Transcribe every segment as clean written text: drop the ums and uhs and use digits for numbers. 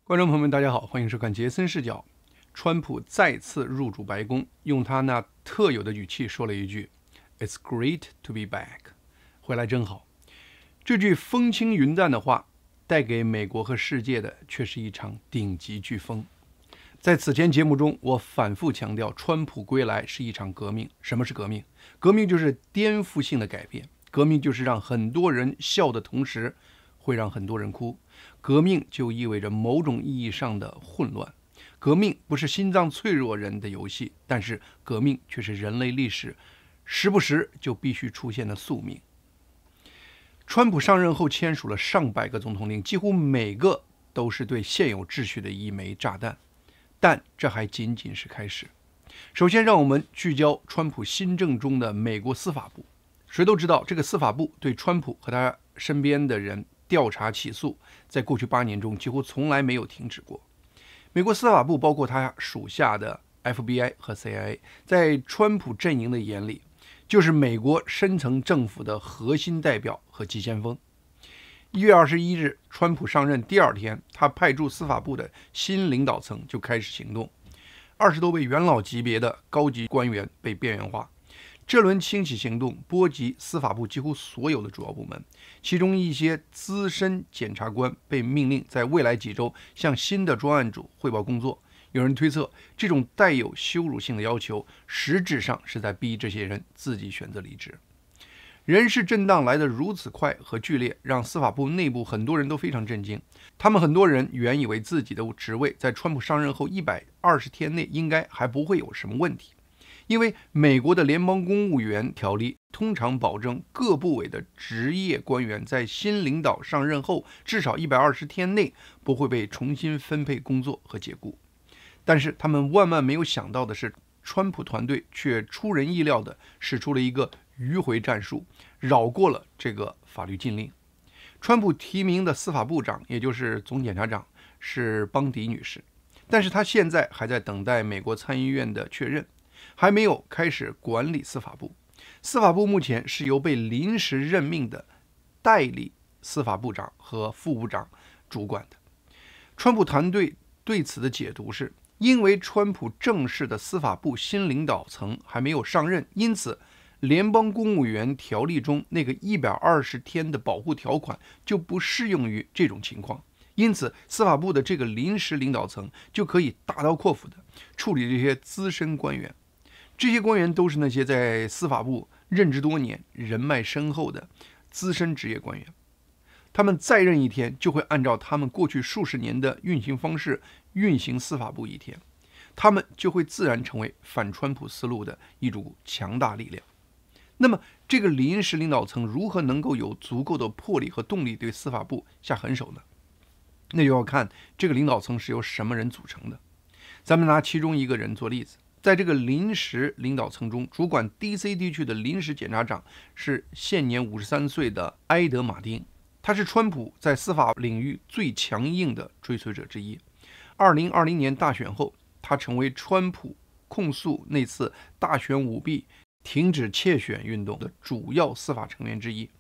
观众朋友们，大家好，欢迎收看杰森视角。川普再次入主白宫，用他那特有的语气说了一句 "It's great to be back"， 回来真好。这句风轻云淡的话，带给美国和世界的却是一场顶级飓风。在此前节目中，我反复强调，川普归来是一场革命。什么是革命？革命就是颠覆性的改变，革命就是让很多人笑的同时，会让很多人哭。革命就意味着某种意义上的混乱。革命不是心脏脆弱人的游戏，但是革命却是人类历史时不时就必须出现的宿命。川普上任后签署了上百个总统令，几乎每个都是对现有秩序的一枚炸弹。但这还仅仅是开始。首先，让我们聚焦川普新政中的美国司法部。谁都知道，这个司法部对川普和他身边的人调查起诉，在过去8年中几乎从来没有停止过。美国司法部包括他属下的 FBI 和 CIA， 在川普阵营的眼里，就是美国深层政府的核心代表和急先锋。1月21日，川普上任第2天，他派驻司法部的新领导层就开始行动，20多位元老级别的高级官员被边缘化。这轮清洗行动波及司法部几乎所有的主要部门，其中一些资深检察官被命令在未来几周向新的专案组汇报工作。有人推测，这种带有羞辱性的要求，实质上是在逼这些人自己选择离职。人事震荡来得如此快和剧烈，让司法部内部很多人都非常震惊。他们很多人原以为自己的职位在川普上任后120天内应该还不会有什么问题。因为美国的联邦公务员条例通常保证各部委的职业官员在新领导上任后至少120天内不会被重新分配工作和解雇。但是他们万万没有想到的是，川普团队却出人意料地使出了一个迂回战术，绕过了这个法律禁令。川普提名的司法部长，也就是总检察长，是邦迪女士，但是她现在还在等待美国参议院的确认，还没有开始管理司法部。司法部目前是由被临时任命的代理司法部长和副部长主管的。川普团队对此的解读是，因为川普正式的司法部新领导层还没有上任，因此联邦公务员条例中那个120天的保护条款就不适用于这种情况。因此，司法部的这个临时领导层就可以大刀阔斧地处理这些资深官员。这些官员都是那些在司法部任职多年、人脉深厚的资深职业官员。他们再任一天，就会按照他们过去数十年的运行方式运行司法部一天，他们就会自然成为反川普思路的一股强大力量。那么，这个临时领导层如何能够有足够的魄力和动力对司法部下狠手呢？那就要看这个领导层是由什么人组成的。咱们拿其中一个人做例子。在这个临时领导层中，主管 DC 地区的临时检察长是现年53岁的埃德·马丁，他是川普在司法领域最强硬的追随者之一。2020年大选后，他成为川普控诉那次大选舞弊、停止窃选运动的主要司法成员之一。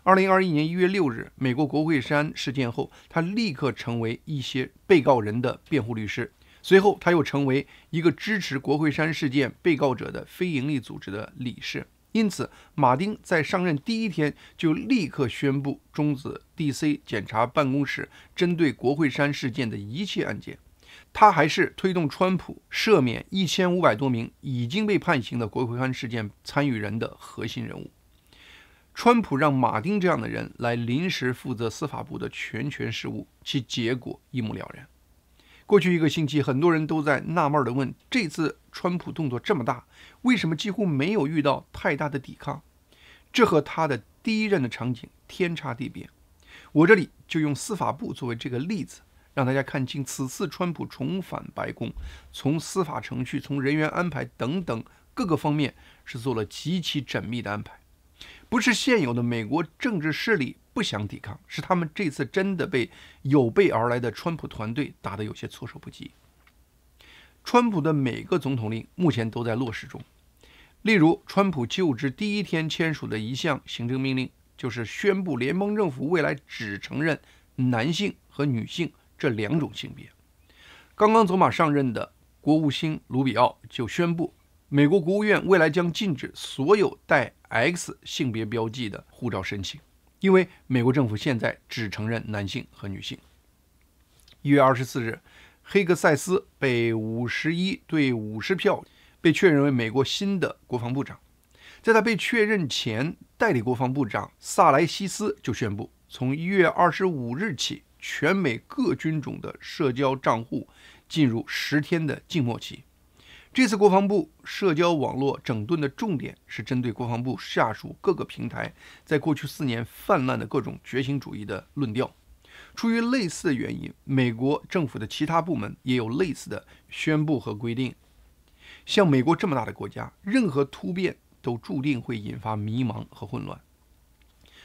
2021年1月6日，美国国会山事件后，他立刻成为一些被告人的辩护律师。随后，他又成为一个支持国会山事件被告者的非营利组织的理事。因此，马丁在上任第1天就立刻宣布终止 DC 检察办公室针对国会山事件的一切案件。他还是推动川普赦免1500多名已经被判刑的国会山事件参与人的核心人物。川普让马丁这样的人来临时负责司法部的全权事务，其结果一目了然。过去1个星期，很多人都在纳闷地问，这次川普动作这么大，为什么几乎没有遇到太大的抵抗？这和他的第1任的场景天差地别。我这里就用司法部作为这个例子，让大家看清此次川普重返白宫，从司法程序、从人员安排等等各个方面是做了极其缜密的安排。不是现有的美国政治势力不想抵抗，是他们这次真的被有备而来的川普团队打得有些措手不及。川普的每个总统令目前都在落实中。例如，川普就职第1天签署的一项行政命令，就是宣布联邦政府未来只承认男性和女性这两种性别。刚刚走马上任的国务卿卢比奥就宣布，美国国务院未来将禁止所有带 X 性别标记的护照申请，因为美国政府现在只承认男性和女性。1月24日，黑格塞斯被51对50票被确认为美国新的国防部长。在他被确认前，代理国防部长萨莱西斯就宣布，从1月25日起，全美各军种的社交账户进入10天的静默期。这次国防部社交网络整顿的重点是针对国防部下属各个平台在过去4年泛滥的各种觉醒主义的论调。出于类似的原因，美国政府的其他部门也有类似的宣布和规定。像美国这么大的国家，任何突变都注定会引发迷茫和混乱。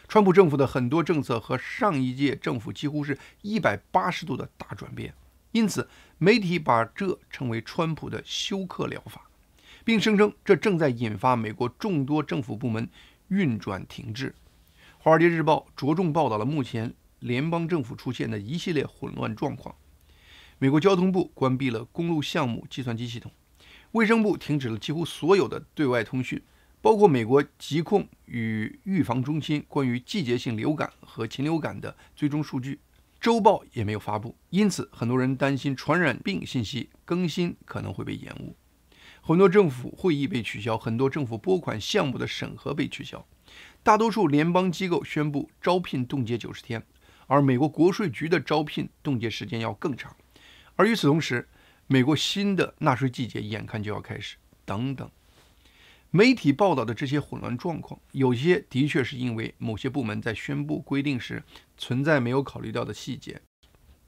川普政府的很多政策和上一届政府几乎是180度的大转变，因此媒体把这称为川普的休克疗法，并声称这正在引发美国众多政府部门运转停滞。华尔街日报着重报道了目前联邦政府出现的一系列混乱状况。美国交通部关闭了公路项目计算机系统，卫生部停止了几乎所有的对外通讯，包括美国疾控与预防中心关于季节性流感和禽流感的追踪数据，周报也没有发布，因此很多人担心传染病信息更新可能会被延误。很多政府会议被取消，很多政府拨款项目的审核被取消，大多数联邦机构宣布招聘冻结90天，而美国国税局的招聘冻结时间要更长。而与此同时，美国新的纳税季节眼看就要开始，等等。媒体报道的这些混乱状况，有些的确是因为某些部门在宣布规定时存在没有考虑到的细节，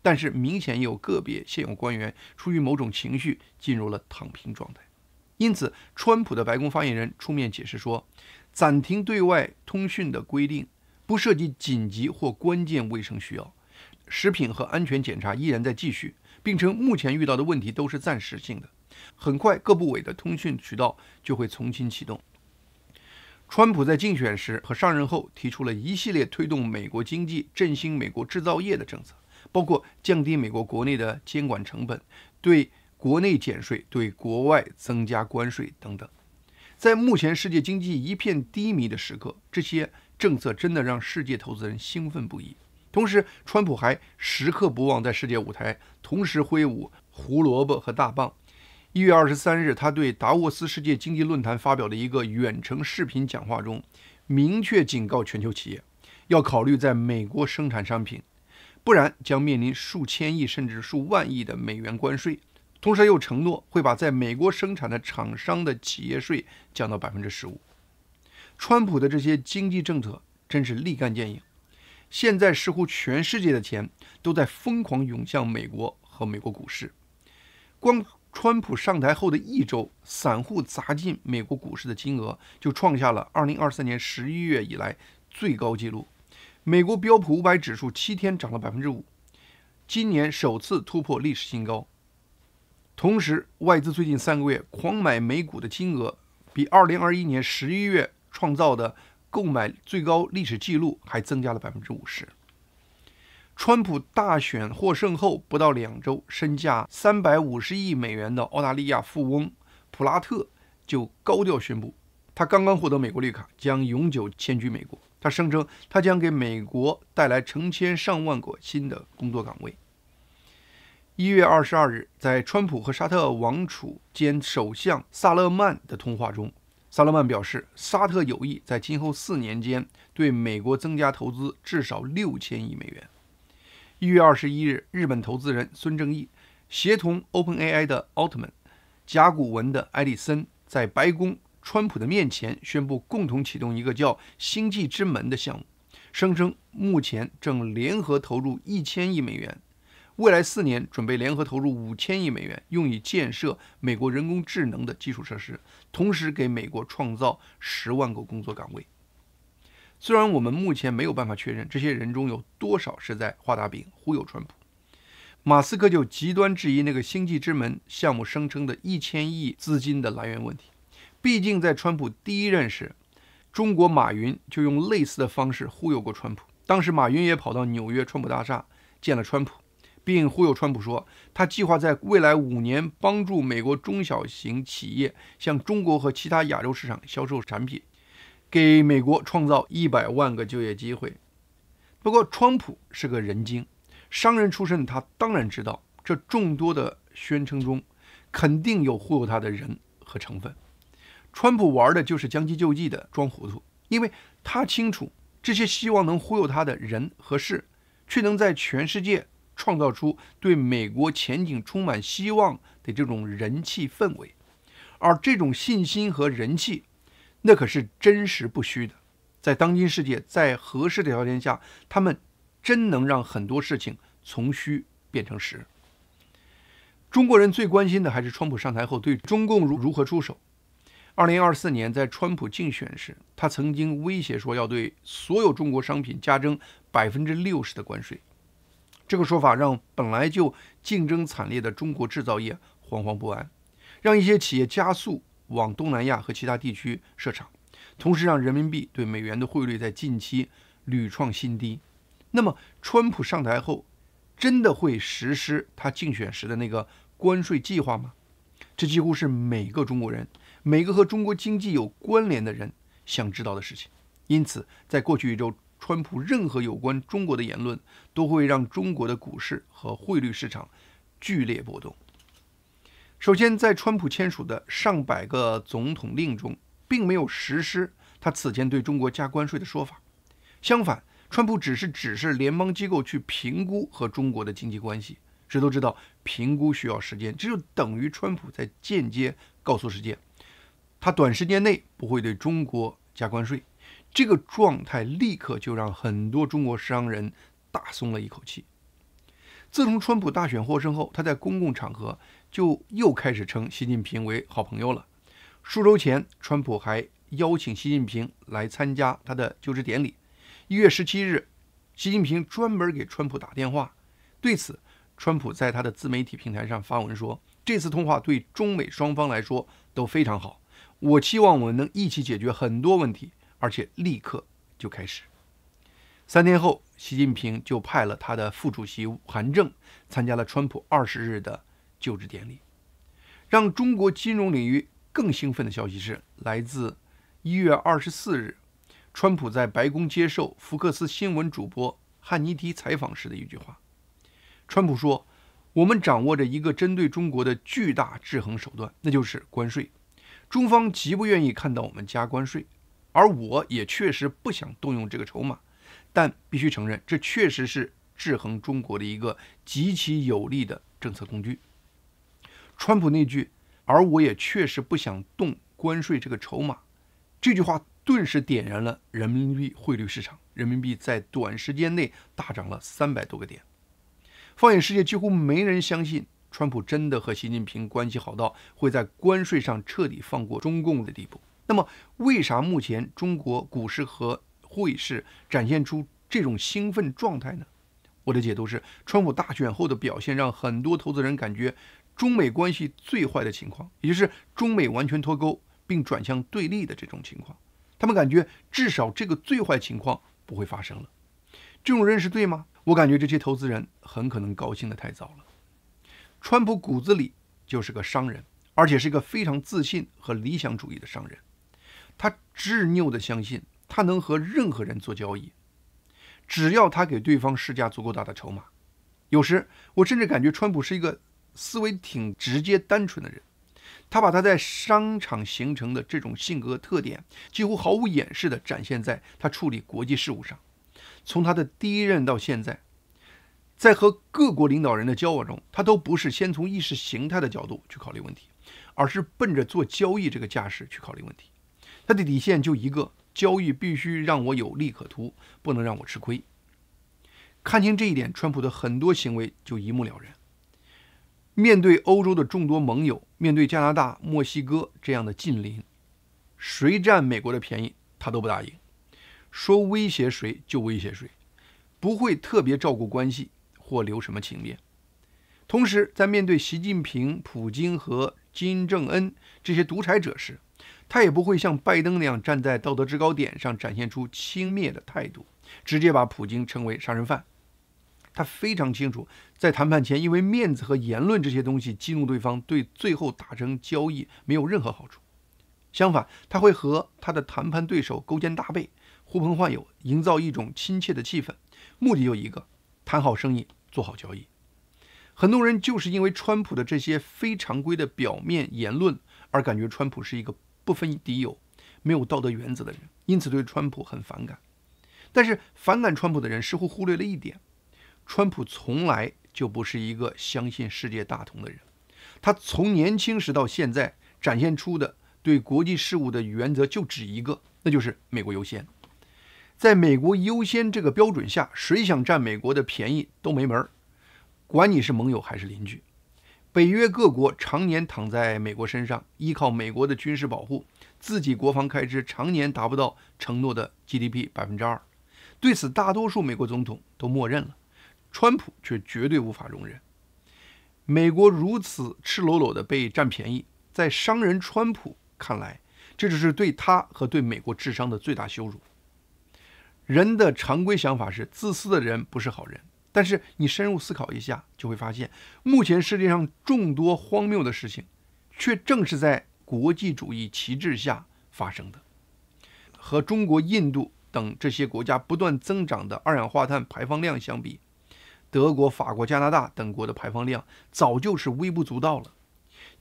但是明显也有个别现有官员出于某种情绪进入了躺平状态。因此，川普的白宫发言人出面解释说，暂停对外通讯的规定不涉及紧急或关键卫生需要，食品和安全检查依然在继续，并称目前遇到的问题都是暂时性的，很快各部委的通讯渠道就会重新启动。川普在竞选时和上任后提出了一系列推动美国经济、振兴美国制造业的政策，包括降低美国国内的监管成本，对国内减税，对国外增加关税等等。在目前世界经济一片低迷的时刻，这些政策真的让世界投资人兴奋不已。同时，川普还时刻不忘在世界舞台同时挥舞胡萝卜和大棒。1月23日，他对达沃斯世界经济论坛发表的一个远程视频讲话中，明确警告全球企业要考虑在美国生产商品，不然将面临数千亿甚至数万亿的美元关税。同时又承诺会把在美国生产的厂商的企业税降到15%。川普的这些经济政策真是立竿见影。现在似乎全世界的钱都在疯狂涌向美国和美国股市。光川普上台后的1周，散户砸进美国股市的金额就创下了2023年11月以来最高纪录。美国标普500指数7天涨了5%，今年首次突破历史新高。同时，外资最近3个月狂买美股的金额，比2021年11月创造的购买最高历史记录还增加了50%。川普大选获胜后不到2周，身价350亿美元的澳大利亚富翁普拉特就高调宣布，他刚刚获得美国绿卡，将永久迁居美国。他声称，他将给美国带来成千上万个新的工作岗位。1月22日，在川普和沙特王储兼首相萨勒曼的通话中，萨勒曼表示，沙特有意在今后4年间对美国增加投资至少6000亿美元。1月21日，日本投资人孙正义协同 OpenAI 的奥特曼、甲骨文的埃里森，在白宫川普的面前宣布共同启动一个叫星际之门的项目，声称目前正联合投入1000亿美元，未来4年准备联合投入5000亿美元，用以建设美国人工智能的基础设施，同时给美国创造10万个工作岗位。虽然我们目前没有办法确认这些人中有多少是在画大饼忽悠川普，马斯克就极端质疑那个星际之门项目声称的1000亿资金的来源问题。毕竟在川普第一任时，中国马云就用类似的方式忽悠过川普，当时马云也跑到纽约川普大厦见了川普，并忽悠川普说，他计划在未来5年帮助美国中小型企业向中国和其他亚洲市场销售产品，给美国创造100万个就业机会。不过，川普是个人精，商人出身，他当然知道这众多的宣称中肯定有忽悠他的人和成分。川普玩的就是将计就计的装糊涂，因为他清楚这些希望能忽悠他的人和事，却能在全世界创造出对美国前景充满希望的这种人气氛围，而这种信心和人气，那可是真实不虚的。在当今世界，在合适的条件下，他们真能让很多事情从虚变成实。中国人最关心的还是川普上台后对中共如何出手。2024年，在川普竞选时，他曾经威胁说要对所有中国商品加征60%的关税。这个说法让本来就竞争惨烈的中国制造业惶惶不安，让一些企业加速往东南亚和其他地区设厂，同时让人民币对美元的汇率在近期屡创新低。那么，川普上台后，真的会实施他竞选时的那个关税计划吗？这几乎是每个中国人，每个和中国经济有关联的人想知道的事情。因此，在过去1周，川普任何有关中国的言论都会让中国的股市和汇率市场剧烈波动。首先，在川普签署的上百个总统令中，并没有实施他此前对中国加关税的说法。相反，川普只是指示联邦机构去评估和中国的经济关系。谁都知道，评估需要时间，这就等于川普在间接告诉世界，他短时间内不会对中国加关税。这个状态立刻就让很多中国商人大松了一口气。自从川普大选获胜后，他在公共场合就又开始称习近平为好朋友了。数周前，川普还邀请习近平来参加他的就职典礼。1月17日，习近平专门给川普打电话。对此，川普在他的自媒体平台上发文说，这次通话对中美双方来说都非常好，我期望我们能一起解决很多问题，而且立刻就开始。3天后，习近平就派了他的副主席韩正参加了川普20日的就职典礼。让中国金融领域更兴奋的消息是，来自1月24日，川普在白宫接受福克斯新闻主播汉尼迪采访时的一句话。川普说，我们掌握着一个针对中国的巨大制衡手段，那就是关税。中方极不愿意看到我们加关税，而我也确实不想动用这个筹码，但必须承认，这确实是制衡中国的一个极其有力的政策工具。川普那句“而我也确实不想动关税这个筹码”，这句话顿时点燃了人民币汇率市场，人民币在短时间内大涨了300多个点。放眼世界，几乎没人相信川普真的和习近平关系好到会在关税上彻底放过中共的地步。那么，为啥目前中国股市和汇市展现出这种兴奋状态呢？我的解读是，川普大选后的表现让很多投资人感觉中美关系最坏的情况，也就是中美完全脱钩并转向对立的这种情况。他们感觉至少这个最坏情况不会发生了。这种认识对吗？我感觉这些投资人很可能高兴得太早了。川普骨子里就是个商人，而且是一个非常自信和理想主义的商人。他执拗地相信他能和任何人做交易，只要他给对方施加足够大的筹码。有时我甚至感觉川普是一个思维挺直接单纯的人，他把他在商场形成的这种性格特点几乎毫无掩饰地展现在他处理国际事务上。从他的第一任到现在，在和各国领导人的交往中，他都不是先从意识形态的角度去考虑问题，而是奔着做交易这个架势去考虑问题。他的底线就一个，交易必须让我有利可图，不能让我吃亏。看清这一点，川普的很多行为就一目了然。面对欧洲的众多盟友，面对加拿大、墨西哥这样的近邻，谁占美国的便宜，他都不答应。说威胁谁就威胁谁，不会特别照顾关系或留什么情面。同时，在面对习近平、普京和金正恩这些独裁者时，他也不会像拜登那样站在道德制高点上展现出轻蔑的态度，直接把普京称为杀人犯。他非常清楚，在谈判前因为面子和言论这些东西激怒对方，对最后达成交易没有任何好处。相反，他会和他的谈判对手勾肩搭背，呼朋唤友，营造一种亲切的气氛，目的就一个：谈好生意，做好交易。很多人就是因为川普的这些非常规的表面言论而感觉川普是一个不分敌友、没有道德原则的人，因此对川普很反感。但是反感川普的人似乎忽略了一点：川普从来就不是一个相信世界大同的人。他从年轻时到现在展现出的对国际事务的原则就只一个，那就是美国优先。在美国优先这个标准下，谁想占美国的便宜都没门儿，管你是盟友还是邻居。北约各国常年躺在美国身上，依靠美国的军事保护，自己国防开支常年达不到承诺的 GDP 2%。对此，大多数美国总统都默认了，川普却绝对无法容忍。美国如此赤裸裸地被占便宜，在商人川普看来，这就是对他和对美国智商的最大羞辱。人的常规想法是，自私的人不是好人。但是你深入思考一下，就会发现，目前世界上众多荒谬的事情，却正是在国际主义旗帜下发生的。和中国、印度等这些国家不断增长的二氧化碳排放量相比，德国、法国、加拿大等国的排放量早就是微不足道了。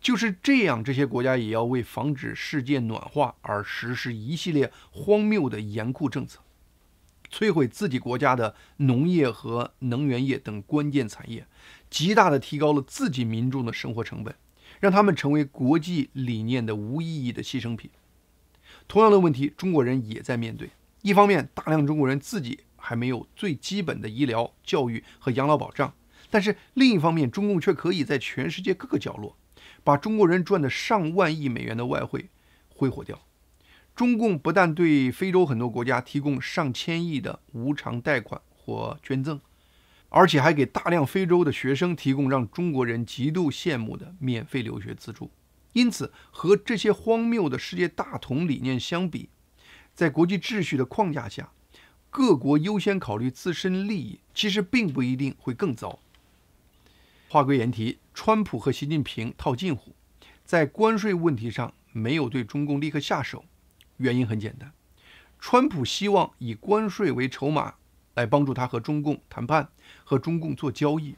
就是这样，这些国家也要为防止世界暖化而实施一系列荒谬的严酷政策，摧毁自己国家的农业和能源业等关键产业，极大地提高了自己民众的生活成本，让他们成为国际理念的无意义的牺牲品。同样的问题，中国人也在面对。一方面，大量中国人自己还没有最基本的医疗、教育和养老保障，但是另一方面，中共却可以在全世界各个角落把中国人赚的上万亿美元的外汇挥霍掉。中共不但对非洲很多国家提供上千亿的无偿贷款或捐赠，而且还给大量非洲的学生提供让中国人极度羡慕的免费留学资助。因此，和这些荒谬的世界大同理念相比，在国际秩序的框架下，各国优先考虑自身利益，其实并不一定会更糟。话归原题，川普和习近平套近乎，在关税问题上没有对中共立刻下手。原因很简单，川普希望以关税为筹码来帮助他和中共谈判，和中共做交易。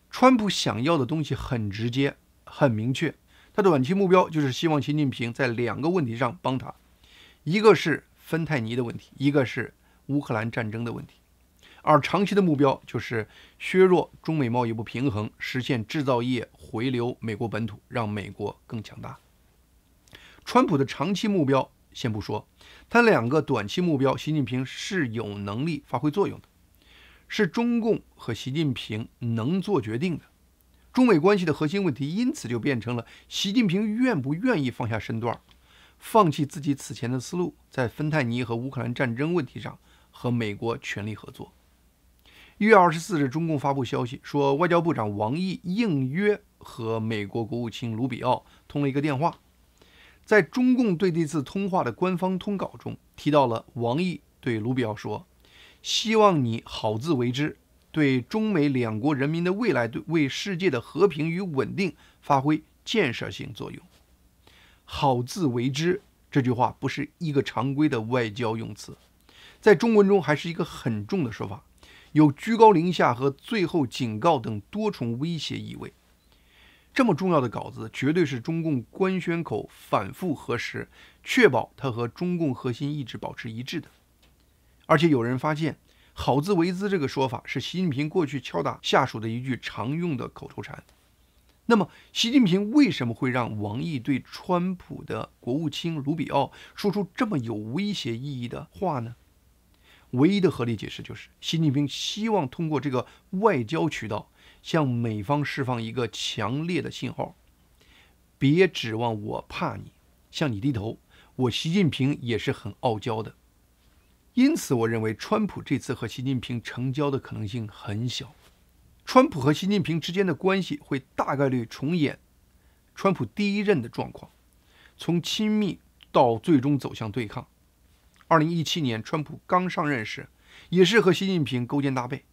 川普想要的东西很直接、很明确，他的短期目标就是希望习近平在2个问题上帮他，一个是芬太尼的问题，一个是乌克兰战争的问题。而长期的目标就是削弱中美贸易不平衡，实现制造业回流美国本土，让美国更强大。川普的长期目标先不说，他2个短期目标，习近平是有能力发挥作用的，是中共和习近平能做决定的。中美关系的核心问题因此就变成了习近平愿不愿意放下身段，放弃自己此前的思路，在芬太尼和乌克兰战争问题上和美国全力合作。1月24日，中共发布消息说，外交部长王毅应约和美国国务卿卢比奥通了一个电话。在中共对这次通话的官方通稿中提到了王毅对卢比奥说，希望你好自为之，对中美2国人民的未来，为世界的和平与稳定发挥建设性作用。好自为之这句话不是一个常规的外交用词，在中文中还是一个很重的说法，有居高临下和最后警告等多重威胁意味。这么重要的稿子，绝对是中共官宣口反复核实，确保它和中共核心意志保持一致的。而且有人发现，好自为之这个说法是习近平过去敲打下属的一句常用的口头禅。那么，习近平为什么会让王毅对川普的国务卿卢比奥说出这么有威胁意义的话呢？唯一的合理解释就是，习近平希望通过这个外交渠道向美方释放一个强烈的信号：别指望我怕你，向你低头，我习近平也是很傲娇的。因此，我认为川普这次和习近平成交的可能性很小。川普和习近平之间的关系会大概率重演川普第1任的状况，从亲密到最终走向对抗。2017年川普刚上任时，也是和习近平勾肩搭背，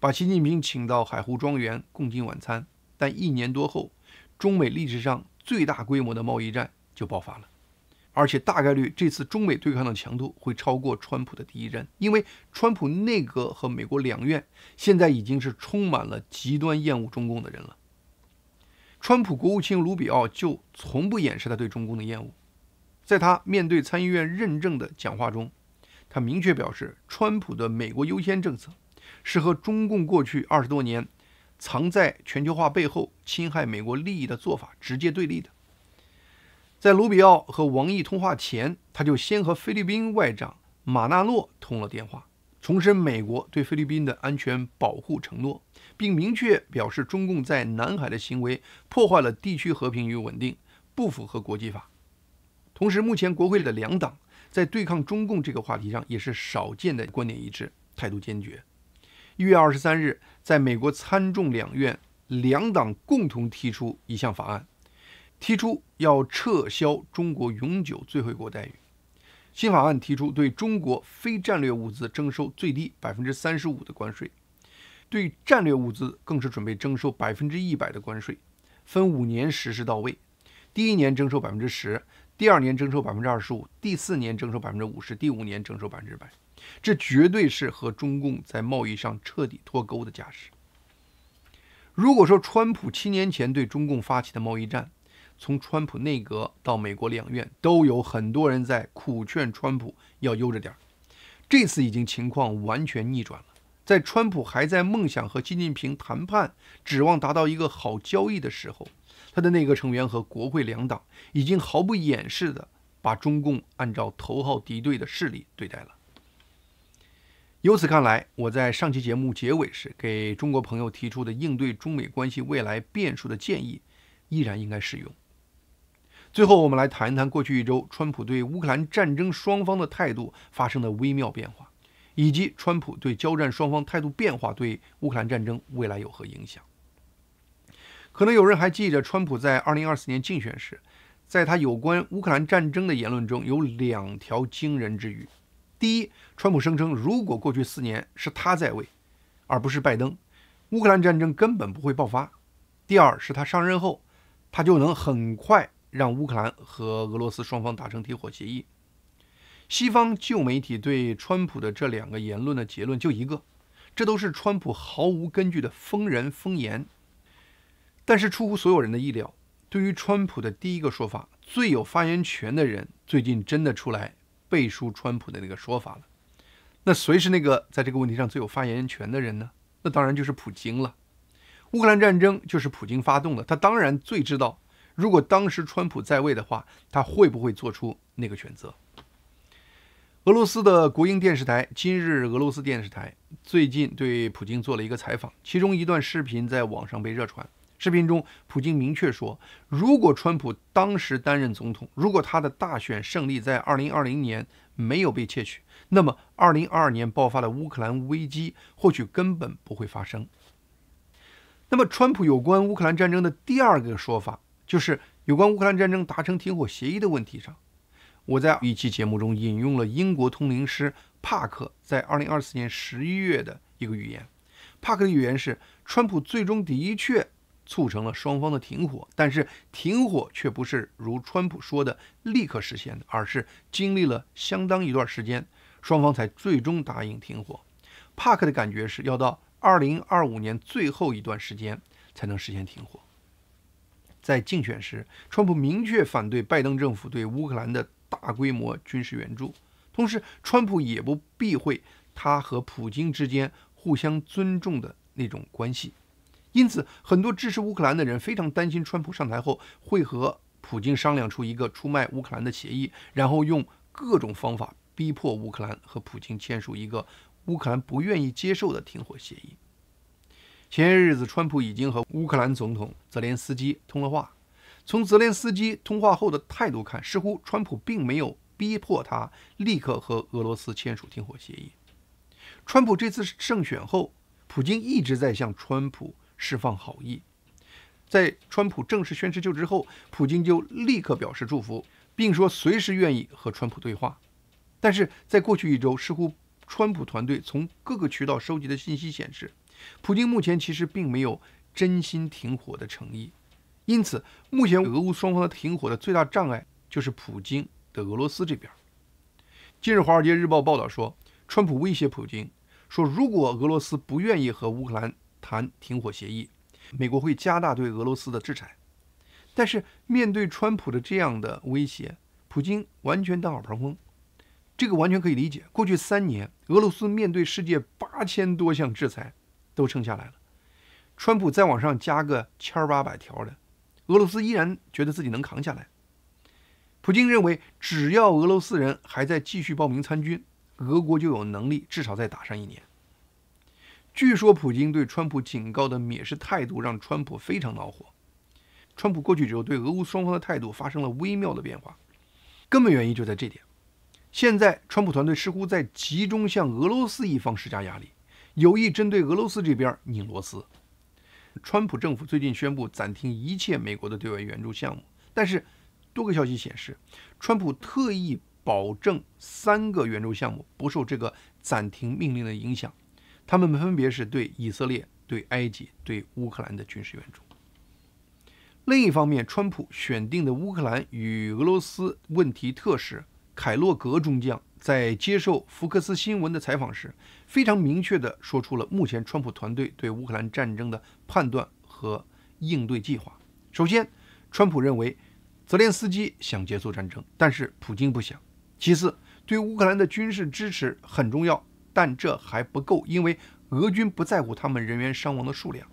把习近平请到海湖庄园共进晚餐。但1年多后，中美历史上最大规模的贸易战就爆发了，而且大概率这次中美对抗的强度会超过川普的第一任，因为川普内阁和美国两院现在已经是充满了极端厌恶中共的人了。川普国务卿卢比奥就从不掩饰他对中共的厌恶，在他面对参议院认证的讲话中，他明确表示，川普的美国优先政策是和中共过去20多年藏在全球化背后侵害美国利益的做法直接对立的。在卢比奥和王毅通话前，他就先和菲律宾外长马纳诺通了电话，重申美国对菲律宾的安全保护承诺，并明确表示中共在南海的行为破坏了地区和平与稳定，不符合国际法。同时，目前国会的两党在对抗中共这个话题上也是少见的观点一致，态度坚决。1月23日，在美国参众两院两党共同提出一项法案，提出要撤销中国永久最惠国待遇。新法案提出对中国非战略物资征收最低35%的关税，对战略物资更是准备征收100%的关税，分5年实施到位。第1年征收10%，第2年征收25%，第4年征收50%，第5年征收100%。这绝对是和中共在贸易上彻底脱钩的架势。如果说川普7年前对中共发起的贸易战，从川普内阁到美国两院都有很多人在苦劝川普要悠着点，这次已经情况完全逆转了。在川普还在梦想和习近平谈判，指望达到一个好交易的时候，他的内阁成员和国会两党已经毫不掩饰地把中共按照头号敌对的势力对待了。由此看来，我在上期节目结尾时给中国朋友提出的应对中美关系未来变数的建议依然应该适用。最后，我们来谈一谈过去一周川普对乌克兰战争双方的态度发生的微妙变化，以及川普对交战双方态度变化对乌克兰战争未来有何影响。可能有人还记着，川普在2024年竞选时，在他有关乌克兰战争的言论中有2条惊人之语。第一，川普声称，如果过去4年是他在位，而不是拜登，乌克兰战争根本不会爆发。第二，是他上任后，他就能很快让乌克兰和俄罗斯双方达成停火协议。西方旧媒体对川普的这2个言论的结论就一个，这都是川普毫无根据的疯人疯言。但是出乎所有人的意料，对于川普的第一个说法，最有发言权的人最近真的出来背书川普的那个说法了。那谁是那个在这个问题上最有发言权的人呢？那当然就是普京了。乌克兰战争就是普京发动的，他当然最知道，如果当时川普在位的话，他会不会做出那个选择。俄罗斯的国营电视台今日俄罗斯电视台最近对普京做了一个采访，其中一段视频在网上被热传。视频中，普京明确说，如果川普当时担任总统，如果他的大选胜利在2020年没有被窃取，那么2022年爆发的乌克兰危机或许根本不会发生。那么，川普有关乌克兰战争的第2个说法，就是有关乌克兰战争达成停火协议的问题上，我在一期节目中引用了英国通灵师帕克在2024年11月的一个预言。帕克的预言是，川普最终的确促成了双方的停火，但是停火却不是如川普说的立刻实现的，而是经历了相当一段时间，双方才最终答应停火。帕克的感觉是要到2025年最后一段时间才能实现停火。在竞选时，川普明确反对拜登政府对乌克兰的大规模军事援助，同时川普也不避讳他和普京之间互相尊重的那种关系。因此，很多支持乌克兰的人非常担心川普上台后会和普京商量出一个出卖乌克兰的协议，然后用各种方法逼迫乌克兰和普京签署一个乌克兰不愿意接受的停火协议。前些日子，川普已经和乌克兰总统泽连斯基通了话。从泽连斯基通话后的态度看，似乎川普并没有逼迫他立刻和俄罗斯签署停火协议。川普这次胜选后，普京一直在向川普释放好意。在川普正式宣誓就职后，普京就立刻表示祝福，并说随时愿意和川普对话。但是在过去一周，似乎川普团队从各个渠道收集的信息显示，普京目前其实并没有真心停火的诚意，因此目前俄乌双方的停火的最大障碍就是普京的俄罗斯这边。近日《华尔街日报》报道说，川普威胁普京说，如果俄罗斯不愿意和乌克兰谈停火协议，美国会加大对俄罗斯的制裁。但是面对川普的这样的威胁，普京完全当耳旁风。这个完全可以理解，过去3年，俄罗斯面对世界8000多项制裁都撑下来了，川普再往上加个1800条的，俄罗斯依然觉得自己能扛下来。普京认为，只要俄罗斯人还在继续报名参军，俄国就有能力至少再打上1年。据说普京对川普警告的蔑视态度让川普非常恼火。川普过去之后对俄乌双方的态度发生了微妙的变化，根本原因就在这点。现在川普团队似乎在集中向俄罗斯一方施加压力，有意针对俄罗斯这边拧螺丝。川普政府最近宣布暂停一切美国的对外援助项目，但是多个消息显示，川普特意保证3个援助项目不受这个暂停命令的影响，他们分别是对以色列、对埃及、对乌克兰的军事援助。另一方面，川普选定的乌克兰与俄罗斯问题特使凯洛格中将在接受福克斯新闻的采访时，非常明确地说出了目前川普团队对乌克兰战争的判断和应对计划。首先，川普认为泽连斯基想结束战争，但是普京不想。其次，对乌克兰的军事支持很重要，但这还不够，因为俄军不在乎他们人员伤亡的数量。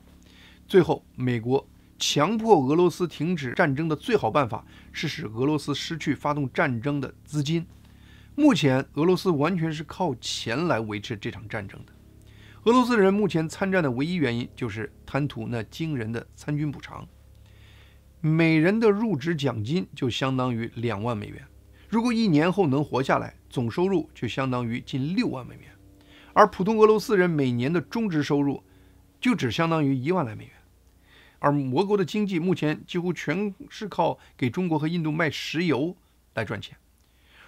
最后，美国强迫俄罗斯停止战争的最好办法是使俄罗斯失去发动战争的资金。目前，俄罗斯完全是靠钱来维持这场战争的。俄罗斯人目前参战的唯一原因就是贪图那惊人的参军补偿，每人的入职奖金就相当于2万美元，如果1年后能活下来，总收入就相当于近6万美元，而普通俄罗斯人每年的中值收入就只相当于1万来美元。而俄国的经济目前几乎全是靠给中国和印度卖石油来赚钱。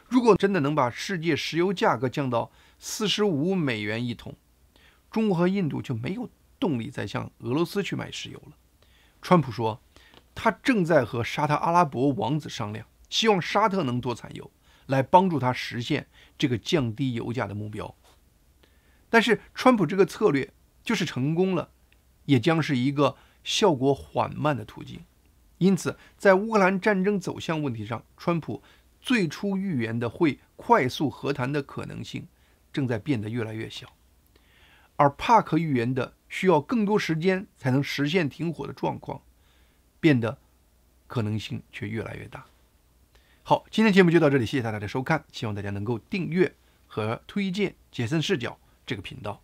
如果真的能把世界石油价格降到45美元一桶，中国和印度就没有动力再向俄罗斯去买石油了。川普说，他正在和沙特阿拉伯王子商量，希望沙特能多产油，来帮助他实现这个降低油价的目标。但是川普这个策略就是成功了，也将是一个效果缓慢的途径。因此，在乌克兰战争走向问题上，川普最初预言的会快速和谈的可能性正在变得越来越小，而帕克预言的需要更多时间才能实现停火的状况，变得可能性却越来越大。好，今天节目就到这里，谢谢大家的收看，希望大家能够订阅和推荐杰森视角这个频道。